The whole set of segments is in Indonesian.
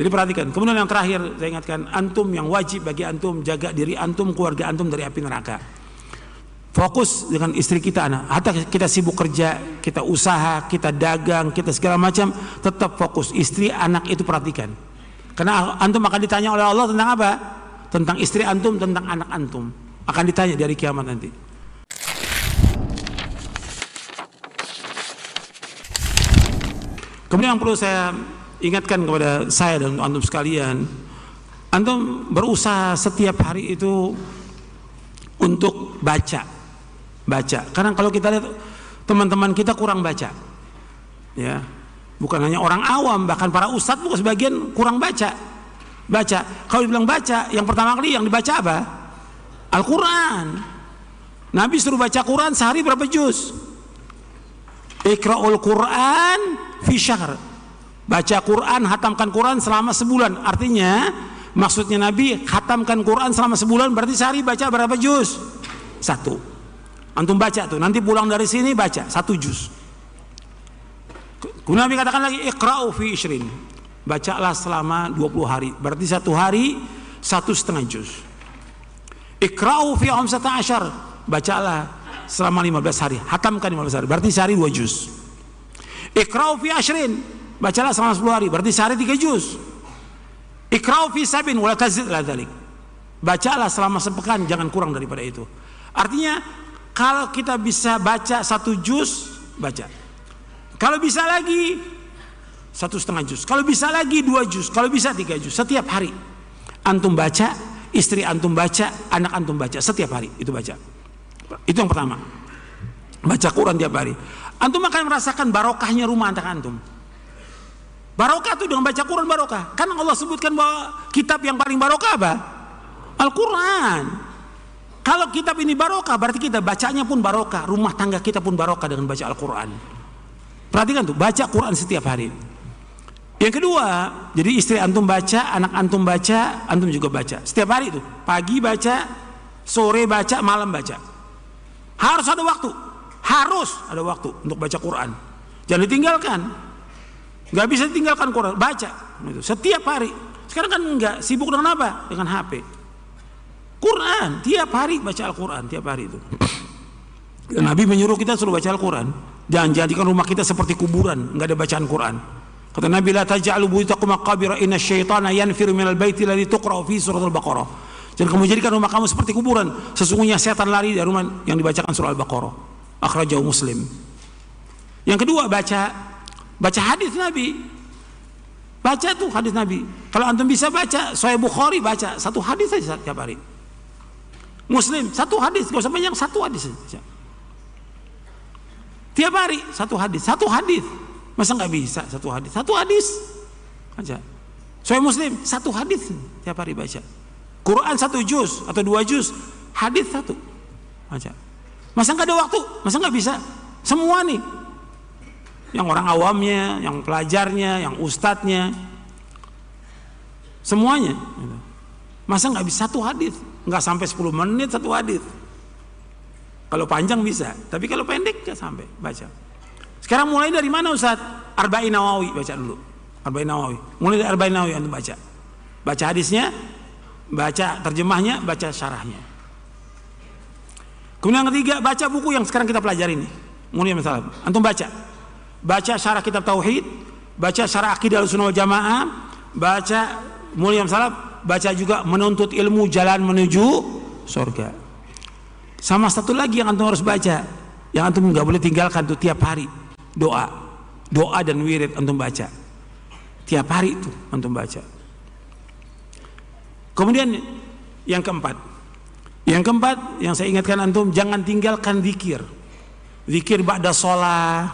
Jadi perhatikan. Kemudian yang terakhir saya ingatkan, antum yang wajib bagi antum jaga diri antum, keluarga antum dari api neraka. Fokus dengan istri kita, anak. Hatta kita sibuk kerja, kita usaha, kita dagang, kita segala macam, tetap fokus. Istri, anak itu perhatikan. Karena antum akan ditanya oleh Allah tentang apa? Tentang istri antum, tentang anak antum. Akan ditanya dari kiamat nanti. Kemudian yang perlu saya ingatkan kepada saya dan antum sekalian, antum berusaha setiap hari itu untuk baca. Karena kalau kita lihat teman-teman kita kurang baca, ya, bukan hanya orang awam, bahkan para ustadz juga sebagian kurang baca. Kalau dibilang baca, yang pertama kali yang dibaca apa? Al-Quran. Nabi suruh baca Quran sehari berapa juz? Iqra'ul Quran fi syahr. Baca Quran, hatamkan Quran selama sebulan. Artinya maksudnya Nabi hatamkan Quran selama sebulan, berarti sehari baca berapa juz? 1. Antum baca tuh, nanti pulang dari sini baca 1 juz. Kemudian Nabi katakan lagi iqra'u fi 20. Bacalah selama 20 hari. Berarti 1 hari 1,5 juz. Iqra'u fi 15. Bacalah selama 15 hari. Hatamkan 15 hari. Berarti sehari 2 juz. Iqra'u fi 20. Bacalah selama 10 hari, berarti sehari 3 juz. Iqra'u fi 7 wala tazid la dzalik. Bacalah selama sepekan, jangan kurang daripada itu. Artinya kalau kita bisa baca 1 juz, baca. Kalau bisa lagi 1,5 juz. Kalau bisa lagi 2 juz. Kalau bisa 3 juz. Setiap hari antum baca, istri antum baca, anak antum baca. Setiap hari itu baca. Itu yang pertama. Baca Quran tiap hari. Antum akan merasakan barokahnya rumah tangga antum. Barokah itu dengan baca Quran barokah. Kan Allah sebutkan bahwa kitab yang paling barokah apa? Al-Quran. Kalau kitab ini barokah, berarti kita bacanya pun barokah. Rumah tangga kita pun barokah dengan baca Al-Quran. Perhatikan tuh, baca Quran setiap hari. Yang kedua, jadi istri antum baca, anak antum baca, antum juga baca. Setiap hari itu, pagi baca, sore baca, malam baca. Harus ada waktu untuk baca Quran. Jangan ditinggalkan. Gak bisa tinggalkan Quran, baca setiap hari. Sekarang kan enggak, sibuk dengan apa? Dengan HP. Quran, tiap hari baca Al-Quran, tiap hari itu. Dan Nabi menyuruh kita suruh baca Al-Quran. Jangan jadikan rumah kita seperti kuburan, enggak ada bacaan Quran. Kata Nabi, la taj'alu buyutakum maqabira inna syaitana yanfiru minal baiti alladhi tuqra'u fi surah Al-Baqarah. Jangan kamu jadikan rumah kamu seperti kuburan. Sesungguhnya setan lari dari rumah yang dibacakan surah Al-Baqarah. Akhrajahu Muslim. Yang kedua, baca hadis Nabi. Baca tuh hadis Nabi. Kalau antum bisa baca Sahih Bukhari, baca 1 hadis saja tiap hari. Muslim 1 hadis, enggak usah banyak, 1 hadis saja. Tiap hari 1 hadis, 1 hadis. Masa enggak bisa 1 hadis? 1 hadis baca. Sahih Muslim 1 hadis tiap hari baca. Quran 1 juz atau 2 juz, hadis 1 baca. Masa enggak ada waktu? Masa enggak bisa? Semua nih, yang orang awamnya, yang pelajarnya, yang ustadznya, semuanya. Masa nggak bisa 1 hadis? Nggak sampai 10 menit 1 hadis. Kalau panjang bisa, tapi kalau pendek nggak sampai baca. Sekarang mulai dari mana Ustaz? Arba'in Nawawi baca dulu. Arba'in Nawawi. Mulai dari Arba'in Nawawi antum baca. Baca hadisnya, baca terjemahnya, baca syarahnya. Kemudian yang ketiga, baca buku yang sekarang kita pelajari ini. Mulai masalah. Antum baca. Baca syarah kitab tauhid, baca syarah akidah Ahlussunnah wal Jamaah, baca Mulia Salaf, baca juga menuntut ilmu jalan menuju surga. Sama satu lagi yang antum harus baca, yang antum nggak boleh tinggalkan tuh tiap hari, doa dan wirid antum baca. Tiap hari itu antum baca. Kemudian yang keempat yang saya ingatkan antum, jangan tinggalkan zikir. Zikir ba'da sholat,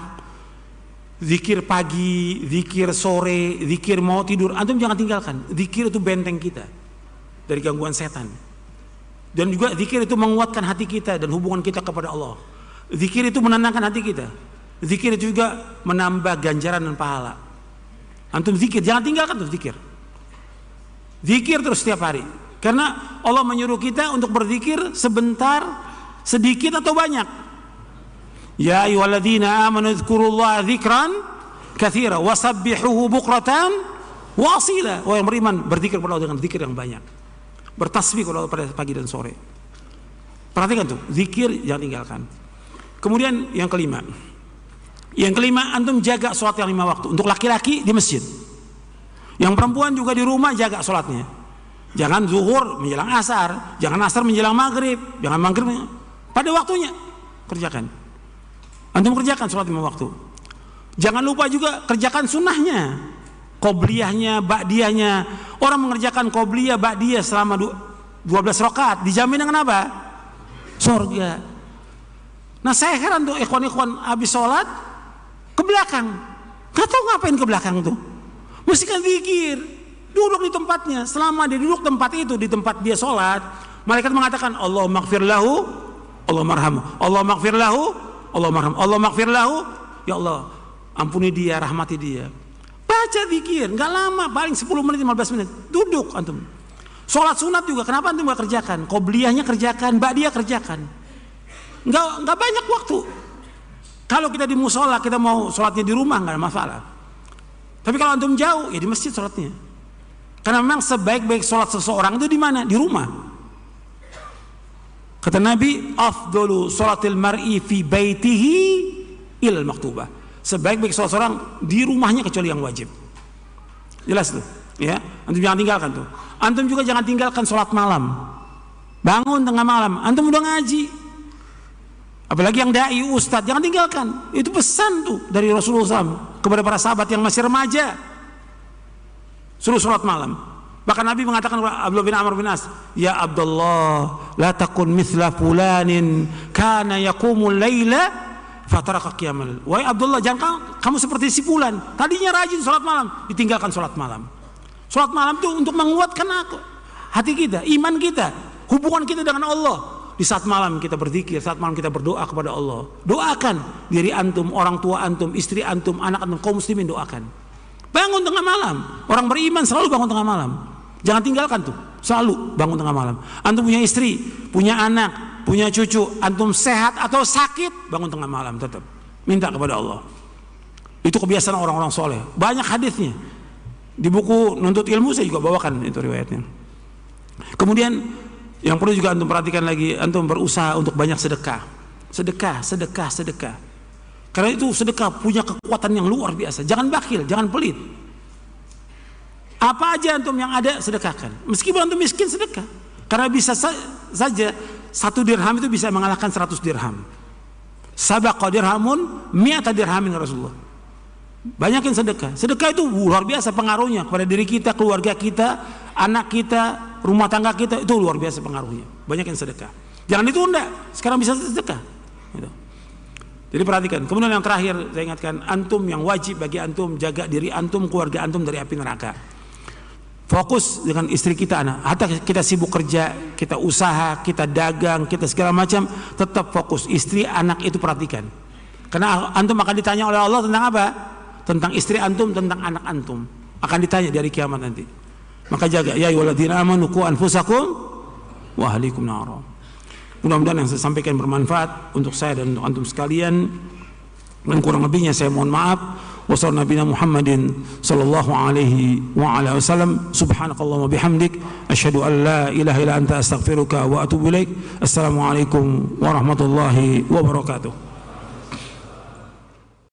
zikir pagi, zikir sore, zikir mau tidur, antum jangan tinggalkan. Zikir itu benteng kita dari gangguan setan. Dan juga zikir itu menguatkan hati kita dan hubungan kita kepada Allah. Zikir itu menenangkan hati kita. Zikir itu juga menambah ganjaran dan pahala. Antum zikir, jangan tinggalkan tuh zikir. Zikir terus setiap hari. Karena Allah menyuruh kita untuk berzikir sebentar, sedikit atau banyak. Ya ayyuhalladzina amanu dzkurullaha dzikran katsira wasabbihuhu bukratan Wasila, orang beriman berzikir kepada Allah dengan zikir yang banyak. Bertasbih kepada Allah pada pagi dan sore. Perhatikan tuh, zikir jangan tinggalkan. Kemudian yang kelima. Yang kelima, antum jaga sholat yang 5 waktu. Untuk laki-laki di masjid. Yang perempuan juga di rumah jaga sholatnya. Jangan zuhur menjelang asar, jangan asar menjelang maghrib, jangan maghrib pada waktunya. Kerjakan. Antum kerjakan sholat 5 waktu. Jangan lupa juga kerjakan sunnahnya. Qobliyahnya, ba'diyahnya. Orang mengerjakan qobliyah, ba'diyah selama 12 rakaat dijamin dengan apa? Surga. Nah saya heran tuh ikhwan-ikhwan habis sholat ke belakang. Gak tahu ngapain ke belakang tuh. Mesti kan zikir. Duduk di tempatnya. Selama dia duduk tempat itu, di tempat dia sholat, malaikat mengatakan Allah maghfir lahu, Allah marhamu, Allah maghfir lahu, Allah marhamu, Allah maghfir lahu. Ya Allah ampuni dia, rahmati dia. Baca zikir, nggak lama, paling 10 menit, 15 menit. Duduk antum. Sholat sunat juga, kenapa antum nggak kerjakan? Qobliyahnya kerjakan, ba'diyah kerjakan. Nggak banyak waktu. Kalau kita di musola, kita mau sholatnya di rumah nggak ada masalah. Tapi kalau antum jauh, ya di masjid sholatnya. Karena memang sebaik-baik sholat seseorang itu di mana? Di rumah. Kata Nabi, afdalu sholatil mar'i fi baitihi ilal maktubah. Sebaik-baik sholat seorang di rumahnya kecuali yang wajib. Jelas tuh, ya. Antum jangan tinggalkan tuh. Antum juga jangan tinggalkan sholat malam. Bangun tengah malam, antum udah ngaji. Apalagi yang dai, ustadz, jangan tinggalkan. Itu pesan tuh dari Rasulullah SAW kepada para sahabat yang masih remaja. Suruh sholat malam. Bahkan Nabi mengatakan kepada Abdullah bin Amr bin As, ya Abdullah, la takun mithla fulanin kana yaqumul laila fataraka qiyamal. Wahai Abdullah, jangan kamu seperti si fulan. Tadinya rajin sholat malam, ditinggalkan sholat malam. Sholat malam itu untuk menguatkan hati kita, iman kita, hubungan kita dengan Allah. Di saat malam kita berzikir, saat malam kita berdoa kepada Allah. Doakan diri antum, orang tua antum, istri antum, anak antum, kaum muslimin doakan. Bangun tengah malam. Orang beriman selalu bangun tengah malam. Jangan tinggalkan tuh, selalu bangun tengah malam. Antum punya istri, punya anak, punya cucu, antum sehat atau sakit, bangun tengah malam tetap. Minta kepada Allah. Itu kebiasaan orang-orang soleh. Banyak hadisnya. Di buku Nuntut Ilmu saya juga bawakan itu riwayatnya. Kemudian yang perlu juga antum perhatikan lagi, antum berusaha untuk banyak sedekah. Sedekah. Karena itu sedekah punya kekuatan yang luar biasa. Jangan bakhil, jangan pelit. Apa aja antum yang ada sedekahkan. Meskipun antum miskin sedekah. Karena bisa saja 1 dirham itu bisa mengalahkan 100 dirham. Sabaqa dirhamun mi'ata dirhamin Rasulullah. Banyakin sedekah. Sedekah itu luar biasa pengaruhnya kepada diri kita, keluarga kita, anak kita, rumah tangga kita, itu luar biasa pengaruhnya. Banyakin sedekah. Jangan ditunda. Sekarang bisa sedekah. Gitu. Jadi perhatikan. Kemudian yang terakhir saya ingatkan, antum yang wajib bagi antum jaga diri antum, keluarga antum dari api neraka. Fokus dengan istri kita, anak. Hatta kita sibuk kerja, kita usaha, kita dagang, kita segala macam, tetap fokus. Istri, anak itu perhatikan. Karena antum akan ditanya oleh Allah tentang apa? Tentang istri antum, tentang anak antum. Akan ditanya dari kiamat nanti. Maka jaga. Ya ayyuhalladzina amanu qu anfusakum wa ahlikum nara. Mudah-mudahan yang saya sampaikan bermanfaat untuk saya dan untuk antum sekalian. Dan kurang lebihnya saya mohon maaf. Wassallallahu nabiyana Muhammadin sallallahu alaihi wa ala wasallam. Subhanakallahumma bihamdik asyhadu an la ilaha illa anta astaghfiruka wa atubu ilaik. Assalamualaikum warahmatullahi wabarakatuh.